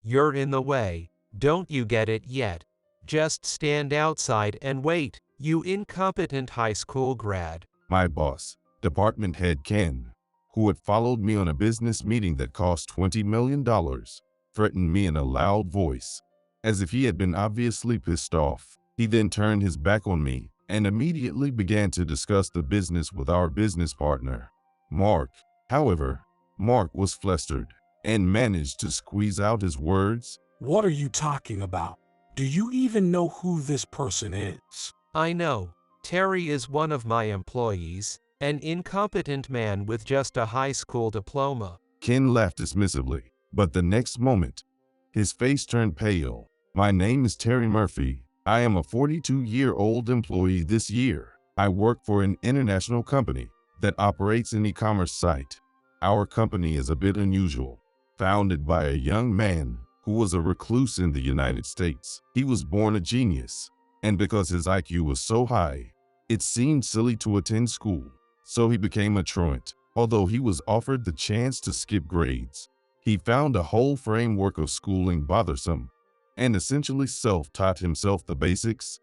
You're in the way. Don't you get it yet? Just stand outside and wait, you incompetent high school grad. My boss, department head Ken, who had followed me on a business meeting that cost $20 million, threatened me in a loud voice, as if he had been obviously pissed off. He then turned his back on me and immediately began to discuss the business with our business partner, Mark. However, Mark was flustered and managed to squeeze out his words. What are you talking about? Do you even know who this person is? I know. Terry is one of my employees, an incompetent man with just a high school diploma. Ken laughed dismissively, but the next moment, his face turned pale. My name is Terry Murphy. I am a 42-year-old employee this year. I work for an international company that operates an e-commerce site. Our company is a bit unusual, founded by a young man who was a recluse in the United States. He was born a genius, and because his IQ was so high, it seemed silly to attend school. So he became a truant. Although he was offered the chance to skip grades, he found a whole framework of schooling bothersome and essentially self-taught himself the basics.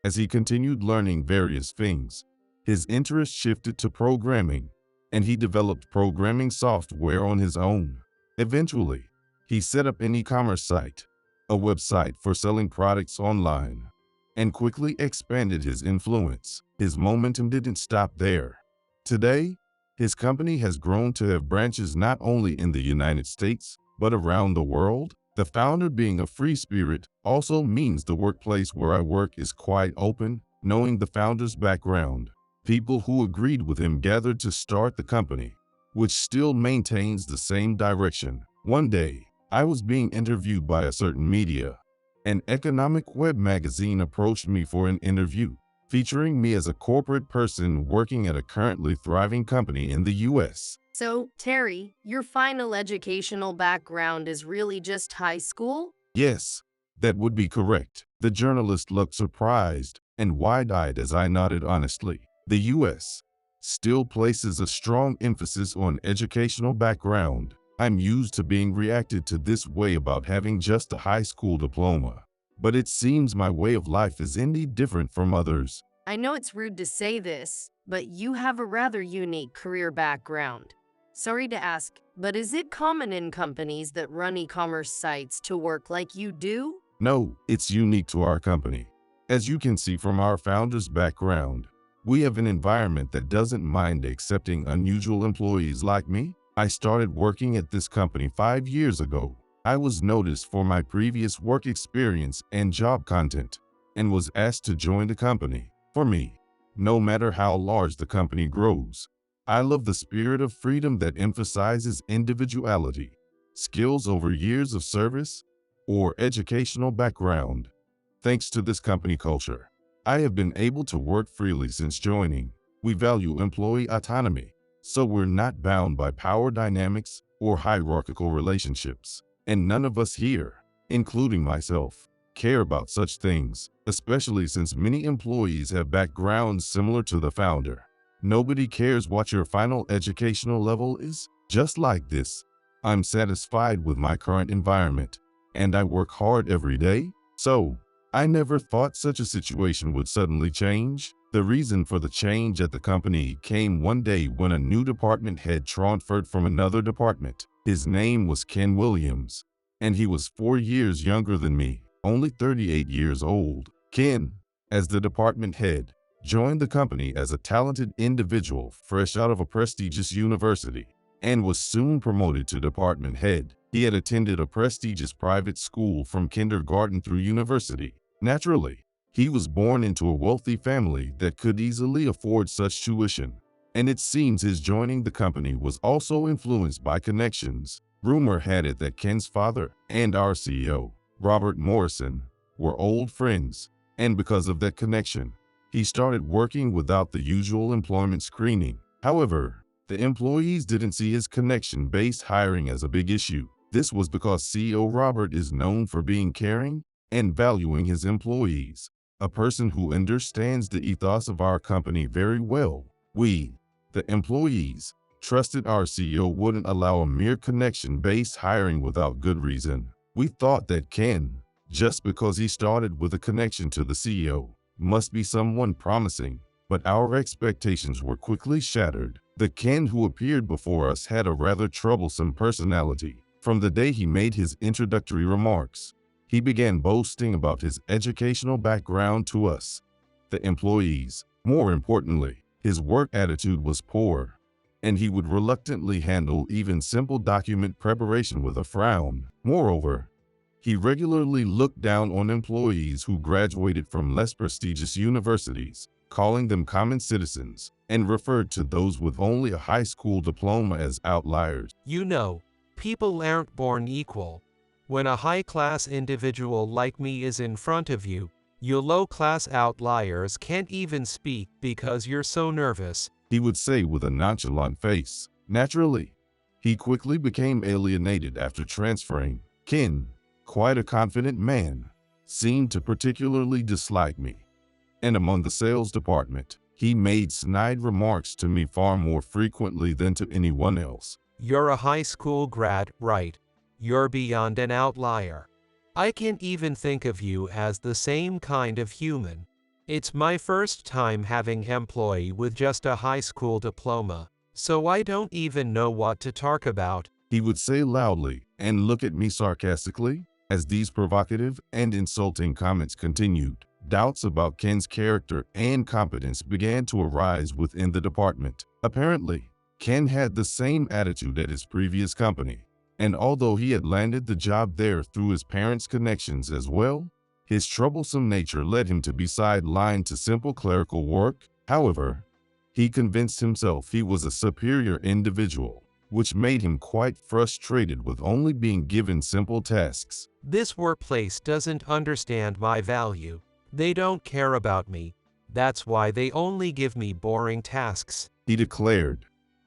As he continued learning various things, his interest shifted to programming, and he developed programming software on his own. Eventually, he set up an e-commerce site, a website for selling products online, and quickly expanded his influence. His momentum didn't stop there. Today, his company has grown to have branches not only in the United States, but around the world. The founder being a free spirit also means the workplace where I work is quite open. Knowing the founder's background, people who agreed with him gathered to start the company, which still maintains the same direction. One day, I was being interviewed by a certain media. An economic web magazine approached me for an interview, featuring me as a corporate person working at a currently thriving company in the US. So, Terry, your final educational background is really just high school? Yes, that would be correct. The journalist looked surprised and wide-eyed as I nodded honestly. The US still places a strong emphasis on educational background. I'm used to being reacted to this way about having just a high school diploma, but it seems my way of life is indeed different from others. I know it's rude to say this, but you have a rather unique career background. Sorry to ask, but is it common in companies that run e-commerce sites to work like you do? No, it's unique to our company. As you can see from our founder's background, we have an environment that doesn't mind accepting unusual employees like me. I started working at this company 5 years ago. I was noticed for my previous work experience and job content, and was asked to join the company. For me, no matter how large the company grows, I love the spirit of freedom that emphasizes individuality, skills over years of service, or educational background. Thanks to this company culture, I have been able to work freely since joining. We value employee autonomy, so we're not bound by power dynamics or hierarchical relationships. And none of us here, including myself, care about such things, especially since many employees have backgrounds similar to the founder. Nobody cares what your final educational level is. Just like this, I'm satisfied with my current environment, and I work hard every day. So, I never thought such a situation would suddenly change. The reason for the change at the company came one day when a new department head transferred from another department. His name was Ken Williams, and he was 4 years younger than me, only 38 years old. Ken, as the department head, joined the company as a talented individual fresh out of a prestigious university, and was soon promoted to department head. He had attended a prestigious private school from kindergarten through university. Naturally, he was born into a wealthy family that could easily afford such tuition, and it seems his joining the company was also influenced by connections. Rumor had it that Ken's father and our CEO, Robert Morrison, were old friends, and because of that connection, he started working without the usual employment screening. However, the employees didn't see his connection-based hiring as a big issue. This was because CEO Robert is known for being caring and valuing his employees, a person who understands the ethos of our company very well. We, the employees, trusted our CEO wouldn't allow a mere connection-based hiring without good reason. We thought that Ken, just because he started with a connection to the CEO, must be someone promising, but our expectations were quickly shattered. The Ken who appeared before us had a rather troublesome personality. From the day he made his introductory remarks, he began boasting about his educational background to us, the employees. More importantly, his work attitude was poor, and he would reluctantly handle even simple document preparation with a frown. Moreover, he regularly looked down on employees who graduated from less prestigious universities, calling them common citizens, and referred to those with only a high school diploma as outliers. You know, people aren't born equal. When a high-class individual like me is in front of you, you low-class outliers can't even speak because you're so nervous, He would say with a nonchalant face. Naturally, he quickly became alienated after transferring. Ken, quite a confident man, seemed to particularly dislike me. And among the sales department, he made snide remarks to me far more frequently than to anyone else. You're a high school grad, right? You're beyond an outlier. I can't even think of you as the same kind of human. It's my first time having employee with just a high school diploma, so I don't even know what to talk about. He would say loudly and look at me sarcastically. As these provocative and insulting comments continued, doubts about Ken's character and competence began to arise within the department. Apparently, Ken had the same attitude at his previous company, and although he had landed the job there through his parents' connections as well, his troublesome nature led him to be sidelined to simple clerical work. However, he convinced himself he was a superior individual, which made him quite frustrated with only being given simple tasks. This workplace doesn't understand my value. They don't care about me. That's why they only give me boring tasks, He declared.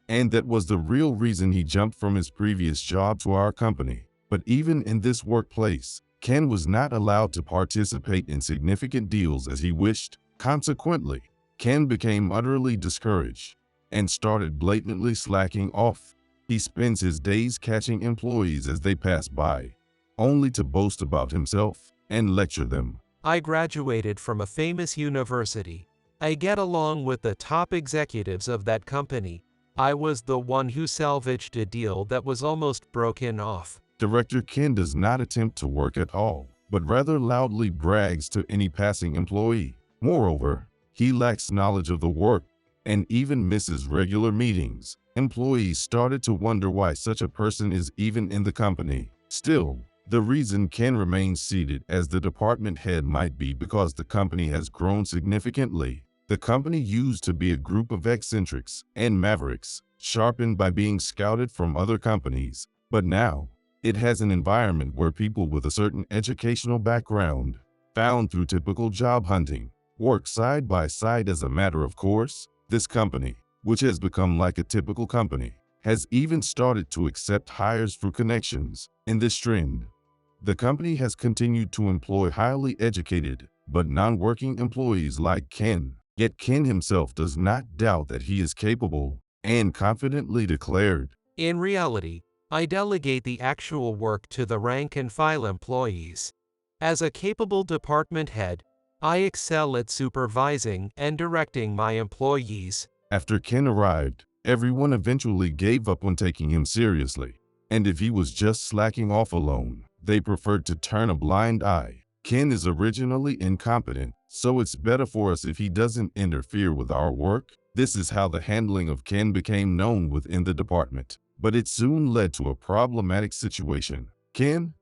And that was the real reason he jumped from his previous job to our company. But even in this workplace, Ken was not allowed to participate in significant deals as he wished. Consequently, Ken became utterly discouraged and started blatantly slacking off. He spends his days catching employees as they pass by, only to boast about himself and lecture them. I graduated from a famous university. I get along with the top executives of that company. I was the one who salvaged a deal that was almost broken off. Director Ken does not attempt to work at all, but rather loudly brags to any passing employee. Moreover, he lacks knowledge of the work and even misses regular meetings. Employees started to wonder why such a person is even in the company. Still, the reason Ken remains seated as the department head might be because the company has grown significantly. The company used to be a group of eccentrics and mavericks, sharpened by being scouted from other companies, but now it has an environment where people with a certain educational background, found through typical job hunting, work side by side as a matter of course. This company, which has become like a typical company, has even started to accept hires through connections. In this trend, the company has continued to employ highly educated but non-working employees like Ken. Yet Ken himself does not doubt that he is capable and confidently declared, In reality, I delegate the actual work to the rank-and-file employees. As a capable department head, I excel at supervising and directing my employees. After Ken arrived, everyone eventually gave up on taking him seriously, and if he was just slacking off alone, they preferred to turn a blind eye. Ken is originally incompetent, so it's better for us if he doesn't interfere with our work. This is how the handling of Ken became known within the department, but it soon led to a problematic situation. Ken,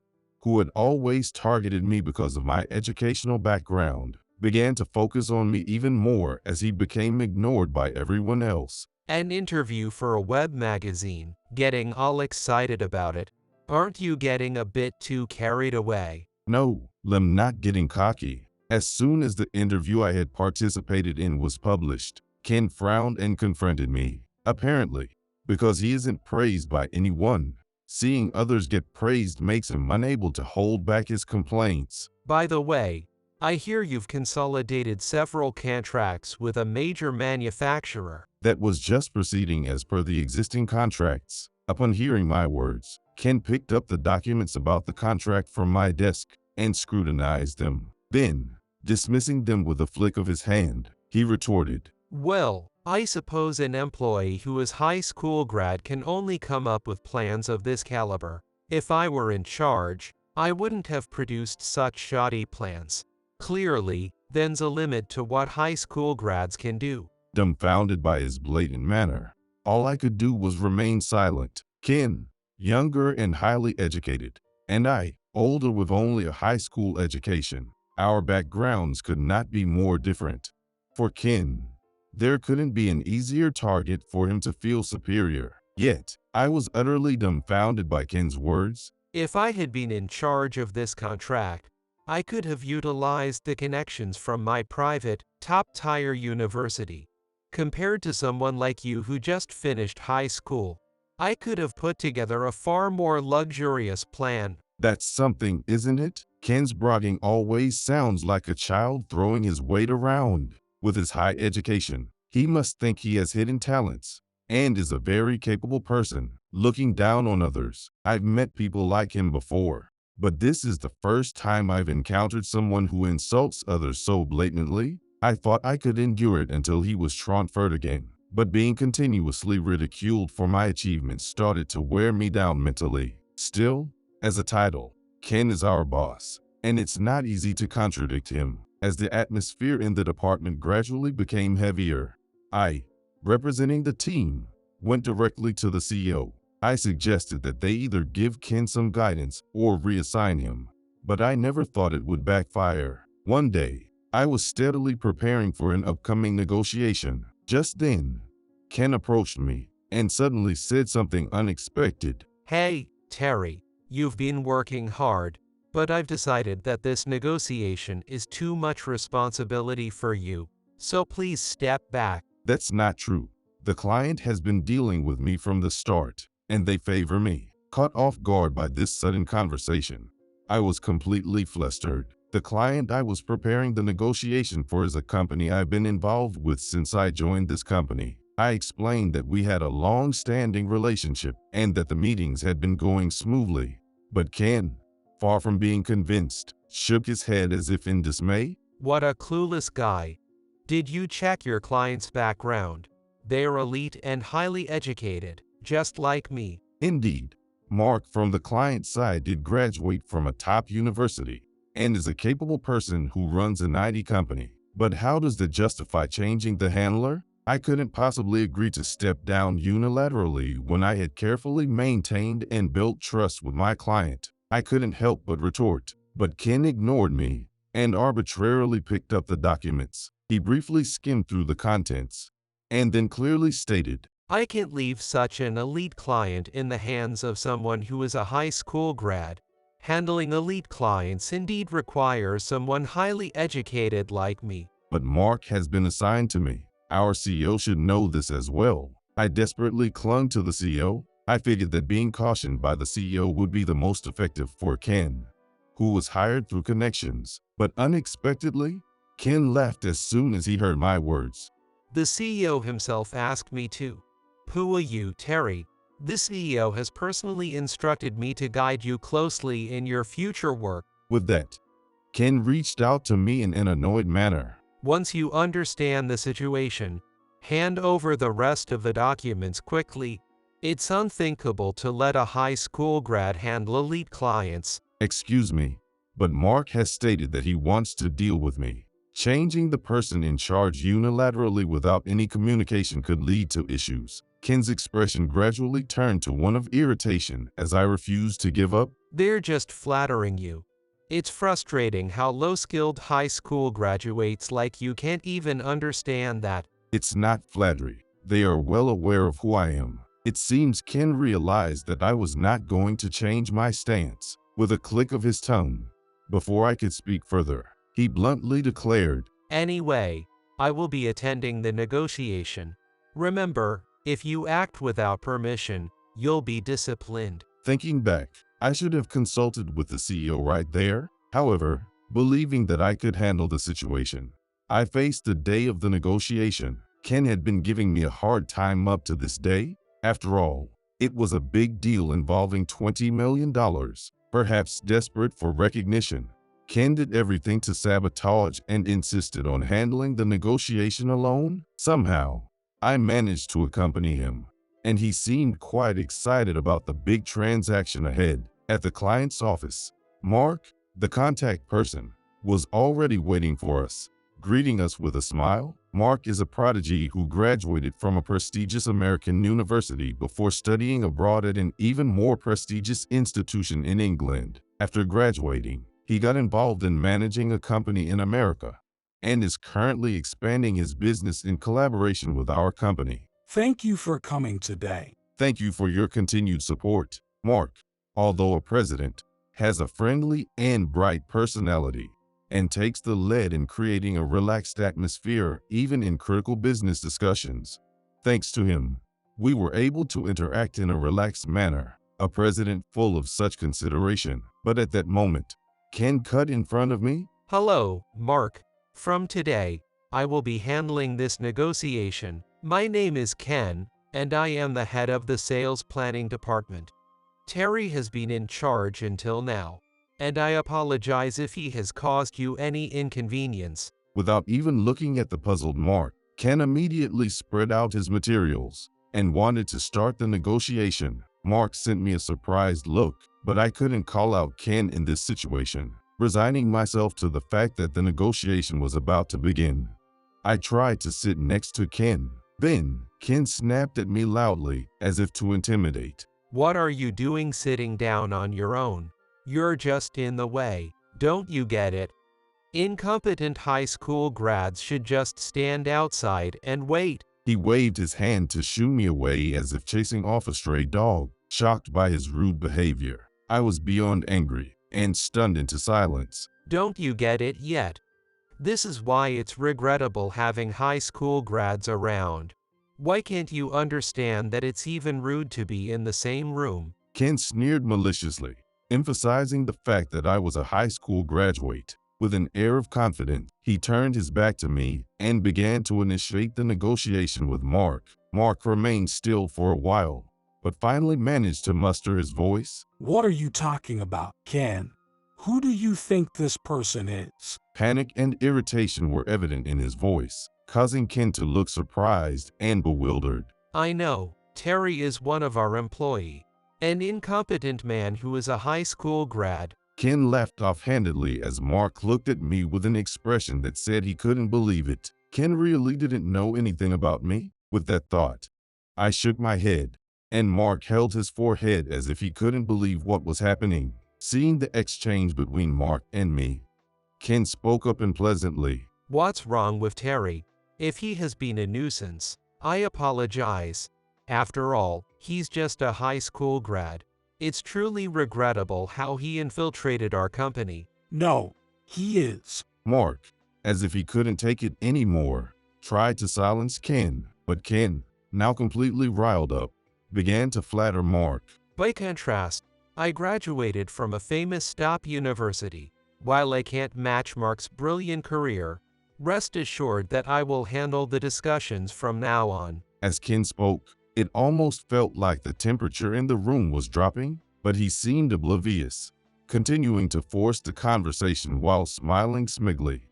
who had always targeted me because of my educational background, began to focus on me even more as he became ignored by everyone else. An interview for a web magazine, getting all excited about it. Aren't you getting a bit too carried away? No, I'm not getting cocky. As soon as the interview I had participated in was published, Ken frowned and confronted me. Apparently, because he isn't praised by anyone, seeing others get praised makes him unable to hold back his complaints. By the way, I hear you've consolidated several contracts with a major manufacturer. That was just proceeding as per the existing contracts. Upon hearing my words, Ken picked up the documents about the contract from my desk and scrutinized them. Then, dismissing them with a flick of his hand, he retorted, Well, I suppose an employee who is high school grad can only come up with plans of this caliber. If I were in charge, I wouldn't have produced such shoddy plans. Clearly, there's a limit to what high school grads can do. dumbfounded by his blatant manner. All I could do was remain silent. Ken, younger and highly educated, and I, older with only a high school education. Our backgrounds could not be more different. For Ken, there couldn't be an easier target for him to feel superior. Yet, I was utterly dumbfounded by Ken's words. If I had been in charge of this contract, I could have utilized the connections from my private, top-tier university. Compared to someone like you who just finished high school, I could have put together a far more luxurious plan. That's something, isn't it? Ken's bragging always sounds like a child throwing his weight around. With his high education, he must think he has hidden talents and is a very capable person, looking down on others. I've met people like him before, but this is the first time I've encountered someone who insults others so blatantly. I thought I could endure it until he was transferred again, but being continuously ridiculed for my achievements started to wear me down mentally. Still, as a title, Ken is our boss, and it's not easy to contradict him. As the atmosphere in the department gradually became heavier, I, representing the team, went directly to the CEO. I suggested that they either give Ken some guidance or reassign him, but I never thought it would backfire. One day, I was steadily preparing for an upcoming negotiation. Just then, Ken approached me and suddenly said something unexpected. Hey, Terry, you've been working hard, but I've decided that this negotiation is too much responsibility for you, so please step back. That's not true. The client has been dealing with me from the start, and they favor me. Caught off guard by this sudden conversation, I was completely flustered. The client I was preparing the negotiation for is a company I've been involved with since I joined this company. I explained that we had a long-standing relationship and that the meetings had been going smoothly. But Ken, far from being convinced, shook his head as if in dismay. What a clueless guy. Did you check your client's background? They're elite and highly educated, just like me. Indeed, Mark from the client side did graduate from a top university and is a capable person who runs an IT company. But how does that justify changing the handler? I couldn't possibly agree to step down unilaterally when I had carefully maintained and built trust with my client. I couldn't help but retort, but Ken ignored me and arbitrarily picked up the documents. He briefly skimmed through the contents and then clearly stated, I can't leave such an elite client in the hands of someone who is a high school grad. Handling elite clients indeed requires someone highly educated like me. But Mark has been assigned to me. Our CEO should know this as well. I desperately clung to the CEO. I figured that being cautioned by the CEO would be the most effective for Ken, who was hired through connections. But unexpectedly, Ken laughed as soon as he heard my words. The CEO himself asked me to. Who are you, Terry? The CEO has personally instructed me to guide you closely in your future work. With that, Ken reached out to me in an annoyed manner. Once you understand the situation, hand over the rest of the documents quickly. It's unthinkable to let a high school grad handle elite clients. Excuse me, but Mark has stated that he wants to deal with me. Changing the person in charge unilaterally without any communication could lead to issues. Ken's expression gradually turned to one of irritation as I refused to give up. They're just flattering you. It's frustrating how low-skilled high school graduates like you can't even understand that. It's not flattery. They are well aware of who I am. It seems Ken realized that I was not going to change my stance. With a click of his tongue, before I could speak further, he bluntly declared, Anyway, I will be attending the negotiation. Remember, if you act without permission, you'll be disciplined. Thinking back, I should have consulted with the CEO right there. However, believing that I could handle the situation, I faced the day of the negotiation. Ken had been giving me a hard time up to this day. After all, It was a big deal involving $20 million. Perhaps desperate for recognition, Ken did everything to sabotage and insisted on handling the negotiation alone. Somehow, I managed to accompany him, and he seemed quite excited about the big transaction ahead. At the client's office, Mark, the contact person, was already waiting for us, greeting us with a smile. Mark is a prodigy who graduated from a prestigious American university before studying abroad at an even more prestigious institution in England. After graduating, he got involved in managing a company in America and is currently expanding his business in collaboration with our company. Thank you for coming today. Thank you for your continued support. Mark, although a president, has a friendly and bright personality and takes the lead in creating a relaxed atmosphere even in critical business discussions. Thanks to him, we were able to interact in a relaxed manner, a president full of such consideration. But at that moment, Ken cut in front of me. Hello, Mark. From today, I will be handling this negotiation. My name is Ken, and I am the head of the sales planning department. Terry has been in charge until now, and I apologize if he has caused you any inconvenience. Without even looking at the puzzled Mark, Ken immediately spread out his materials and wanted to start the negotiation. Mark sent me a surprised look, but I couldn't call out Ken in this situation, resigning myself to the fact that the negotiation was about to begin. I tried to sit next to Ken. Then, Ken snapped at me loudly, as if to intimidate. What are you doing sitting down on your own? You're just in the way. Don't you get it? Incompetent high school grads should just stand outside and wait. He waved his hand to shoo me away as if chasing off a stray dog. Shocked by his rude behavior, I was beyond angry and stunned into silence. Don't you get it yet? This is why it's regrettable having high school grads around. Why can't you understand that it's even rude to be in the same room? Ken sneered maliciously, emphasizing the fact that I was a high school graduate. With an air of confidence, he turned his back to me and began to initiate the negotiation with Mark. Mark remained still for a while, but finally managed to muster his voice. What are you talking about, Ken? Who do you think this person is? Panic and irritation were evident in his voice, causing Ken to look surprised and bewildered. I know, Terry is one of our employees. An incompetent man who is a high school grad. Ken laughed offhandedly as Mark looked at me with an expression that said he couldn't believe it. Ken really didn't know anything about me? With that thought, I shook my head, and Mark held his forehead as if he couldn't believe what was happening. Seeing the exchange between Mark and me, Ken spoke up unpleasantly. What's wrong with Terry? If he has been a nuisance, I apologize. After all, he's just a high school grad. It's truly regrettable how he infiltrated our company. No, he is. Mark, as if he couldn't take it anymore, tried to silence Ken, but Ken, now completely riled up, began to flatter Mark. By contrast, I graduated from a famous top university. While I can't match Mark's brilliant career, rest assured that I will handle the discussions from now on. As Ken spoke, it almost felt like the temperature in the room was dropping, but he seemed oblivious, continuing to force the conversation while smiling smugly,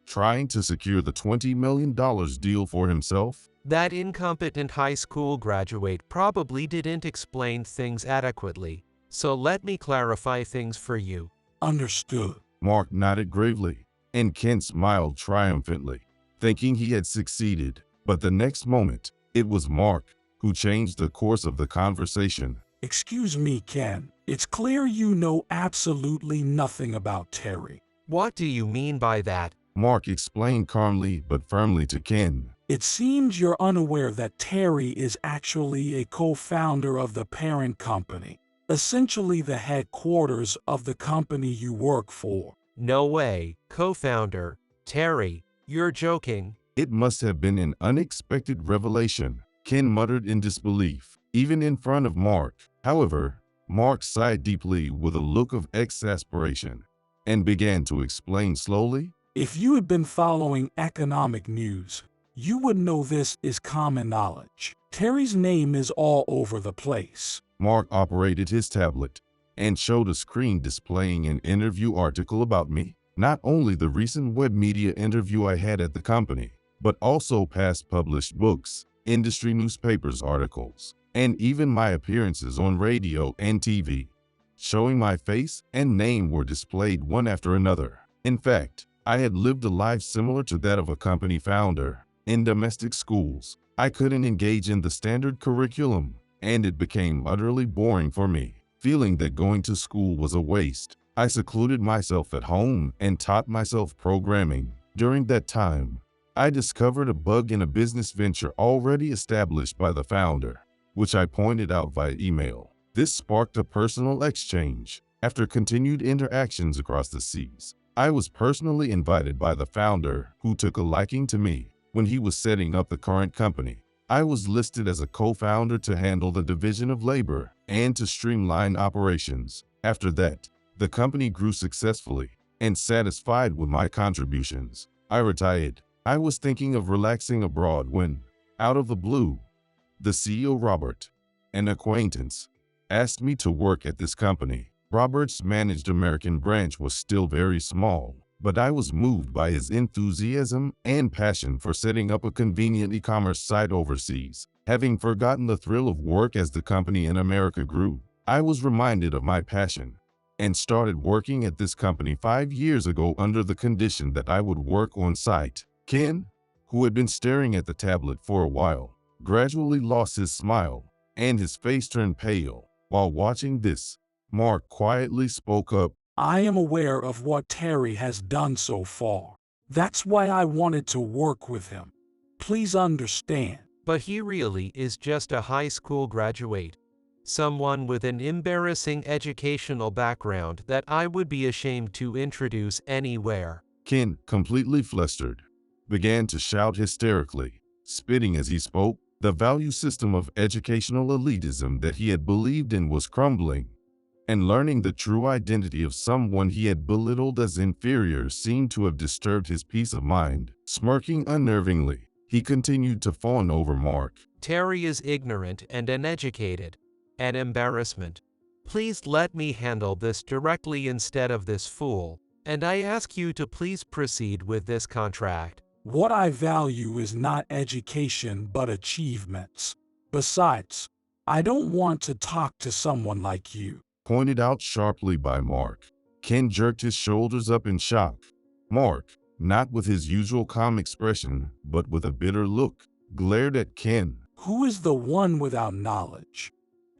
trying to secure the $20 million deal for himself. That incompetent high school graduate probably didn't explain things adequately, so let me clarify things for you. Understood. Mark nodded gravely, and Ken smiled triumphantly, thinking he had succeeded. But the next moment, it was Mark who changed the course of the conversation. Excuse me, Ken. It's clear you know absolutely nothing about Terry. What do you mean by that? Mark explained calmly but firmly to Ken. It seems you're unaware that Terry is actually a co-founder of the parent company, essentially the headquarters of the company you work for. No way, co-founder. Terry, you're joking. It must have been an unexpected revelation, Ken muttered in disbelief, even in front of Mark. However, Mark sighed deeply with a look of exasperation and began to explain slowly. If you had been following economic news, you would know this is common knowledge. Terry's name is all over the place. Mark operated his tablet and showed a screen displaying an interview article about me. Not only the recent web media interview I had at the company, but also past published books, industry newspapers articles, and even my appearances on radio and TV. Showing my face and name were displayed one after another. In fact, I had lived a life similar to that of a company founder. In domestic schools, I couldn't engage in the standard curriculum, and it became utterly boring for me. Feeling that going to school was a waste, I secluded myself at home and taught myself programming. During that time, I discovered a bug in a business venture already established by the founder, which I pointed out via email. This sparked a personal exchange. After continued interactions across the seas, I was personally invited by the founder, who took a liking to me. When he was setting up the current company, I was listed as a co-founder to handle the division of labor and to streamline operations. After that, the company grew successfully, and satisfied with my contributions, I retired. I was thinking of relaxing abroad when, out of the blue, the CEO Robert, an acquaintance, asked me to work at this company. Robert's managed American branch was still very small, but I was moved by his enthusiasm and passion for setting up a convenient e-commerce site overseas. Having forgotten the thrill of work as the company in America grew, I was reminded of my passion and started working at this company 5 years ago under the condition that I would work on site. Ken, who had been staring at the tablet for a while, gradually lost his smile, and his face turned pale. While watching this, Mark quietly spoke up. I am aware of what Terry has done so far. That's why I wanted to work with him. Please understand. But he really is just a high school graduate. Someone with an embarrassing educational background that I would be ashamed to introduce anywhere. Ken, completely flustered, began to shout hysterically, spitting as he spoke. The value system of educational elitism that he had believed in was crumbling, and learning the true identity of someone he had belittled as inferior seemed to have disturbed his peace of mind. Smirking unnervingly, he continued to fawn over Mark. Terry is ignorant and uneducated. An embarrassment. Please let me handle this directly instead of this fool, and I ask you to please proceed with this contract. What I value is not education but achievements. Besides, I don't want to talk to someone like you. Pointed out sharply by Mark. Ken jerked his shoulders up in shock. Mark, not with his usual calm expression, but with a bitter look, glared at Ken. Who is the one without knowledge?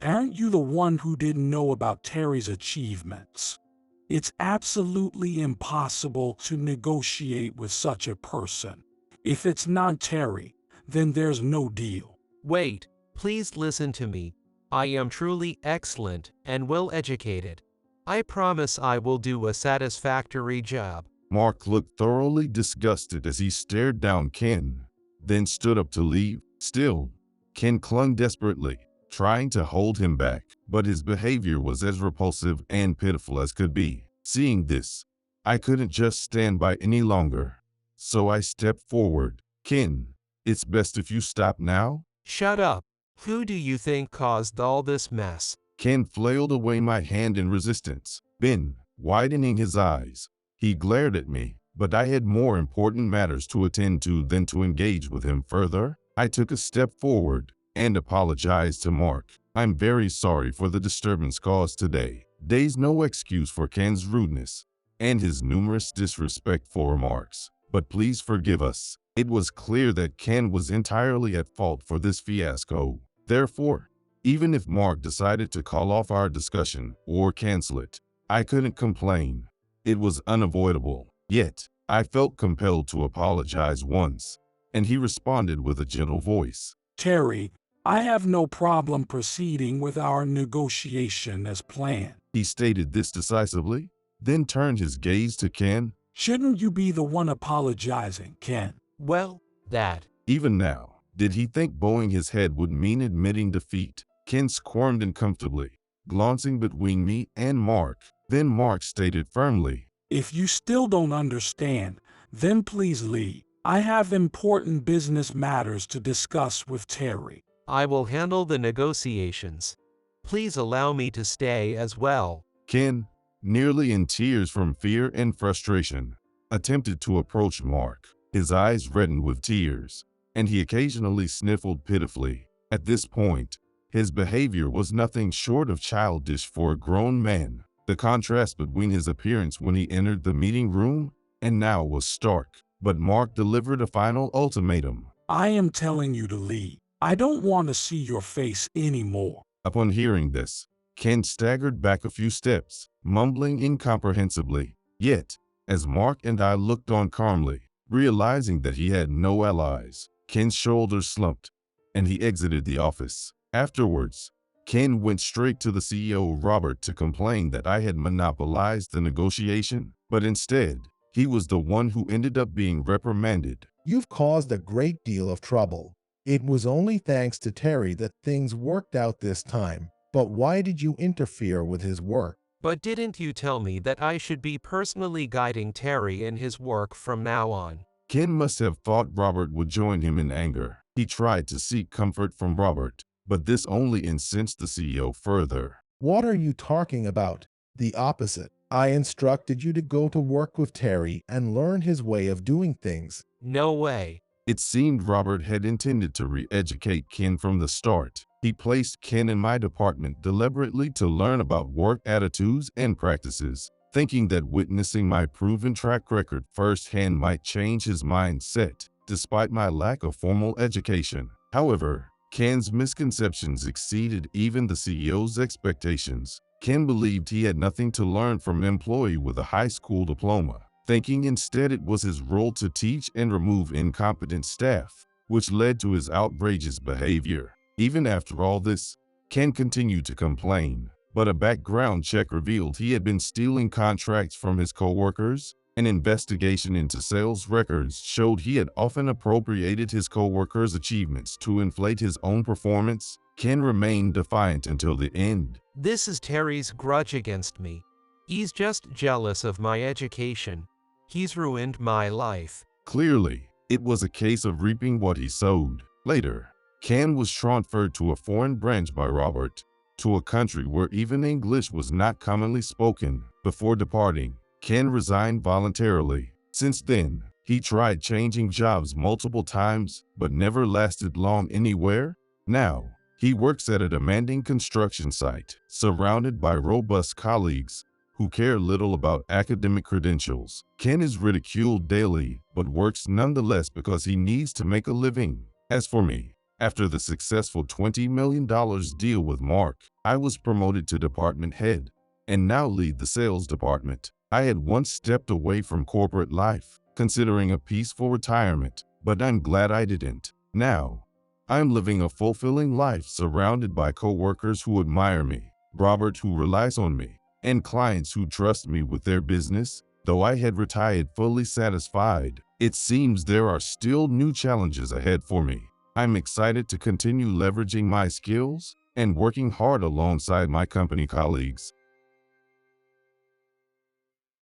Aren't you the one who didn't know about Terry's achievements? It's absolutely impossible to negotiate with such a person. If it's not Terry, then there's no deal. Wait, please listen to me. I am truly excellent and well-educated. I promise I will do a satisfactory job. Mark looked thoroughly disgusted as he stared down Ken, then stood up to leave. Still, Ken clung desperately, trying to hold him back, but his behavior was as repulsive and pitiful as could be. Seeing this, I couldn't just stand by any longer, so I stepped forward. Ken, it's best if you stop now. Shut up. Who do you think caused all this mess? Ken flailed away my hand in resistance. Then, widening his eyes, he glared at me, but I had more important matters to attend to than to engage with him further. I took a step forward and apologized to Mark. I'm very sorry for the disturbance caused today. There's no excuse for Ken's rudeness and his numerous disrespectful remarks, but please forgive us. It was clear that Ken was entirely at fault for this fiasco. Therefore, even if Mark decided to call off our discussion or cancel it, I couldn't complain. It was unavoidable. Yet, I felt compelled to apologize once, and he responded with a gentle voice. Terry, I have no problem proceeding with our negotiation as planned. He stated this decisively, then turned his gaze to Ken. Shouldn't you be the one apologizing, Ken? Well, that. Even now, did he think bowing his head would mean admitting defeat? Ken squirmed uncomfortably, glancing between me and Mark. Then Mark stated firmly, If you still don't understand, then please leave. I have important business matters to discuss with Terry. I will handle the negotiations. Please allow me to stay as well. Ken, nearly in tears from fear and frustration, attempted to approach Mark. His eyes reddened with tears, and he occasionally sniffled pitifully. At this point, his behavior was nothing short of childish for a grown man. The contrast between his appearance when he entered the meeting room and now was stark. But Mark delivered a final ultimatum. I am telling you to leave. I don't want to see your face anymore. Upon hearing this, Ken staggered back a few steps, mumbling incomprehensibly. Yet, as Mark and I looked on calmly, realizing that he had no allies, Ken's shoulders slumped, and he exited the office. Afterwards, Ken went straight to the CEO, Robert, to complain that I had monopolized the negotiation, but instead, he was the one who ended up being reprimanded. You've caused a great deal of trouble. It was only thanks to Terry that things worked out this time. But why did you interfere with his work? But didn't you tell me that I should be personally guiding Terry in his work from now on? Ken must have thought Robert would join him in anger. He tried to seek comfort from Robert, but this only incensed the CEO further. What are you talking about? The opposite. I instructed you to go to work with Terry and learn his way of doing things. No way. It seemed Robert had intended to re-educate Ken from the start. He placed Ken in my department deliberately to learn about work attitudes and practices, thinking that witnessing my proven track record firsthand might change his mindset, despite my lack of formal education. However, Ken's misconceptions exceeded even the CEO's expectations. Ken believed he had nothing to learn from an employee with a high school diploma, thinking instead it was his role to teach and remove incompetent staff, which led to his outrageous behavior. Even after all this, Ken continued to complain, but a background check revealed he had been stealing contracts from his coworkers. An investigation into sales records showed he had often appropriated his coworkers' achievements to inflate his own performance. Ken remained defiant until the end. This is Terry's grudge against me. He's just jealous of my education. He's ruined my life. Clearly, it was a case of reaping what he sowed. Later, Ken was transferred to a foreign branch by Robert, to a country where even English was not commonly spoken. Before departing, Ken resigned voluntarily. Since then, he tried changing jobs multiple times, but never lasted long anywhere. Now, he works at a demanding construction site, surrounded by robust colleagues who care little about academic credentials. Ken is ridiculed daily, but works nonetheless because he needs to make a living. As for me, after the successful $20 million deal with Mark, I was promoted to department head and now lead the sales department. I had once stepped away from corporate life, considering a peaceful retirement, but I'm glad I didn't. Now, I'm living a fulfilling life surrounded by coworkers who admire me, Robert who relies on me, and clients who trust me with their business. Though I had retired fully satisfied, it seems there are still new challenges ahead for me. I'm excited to continue leveraging my skills and working hard alongside my company colleagues.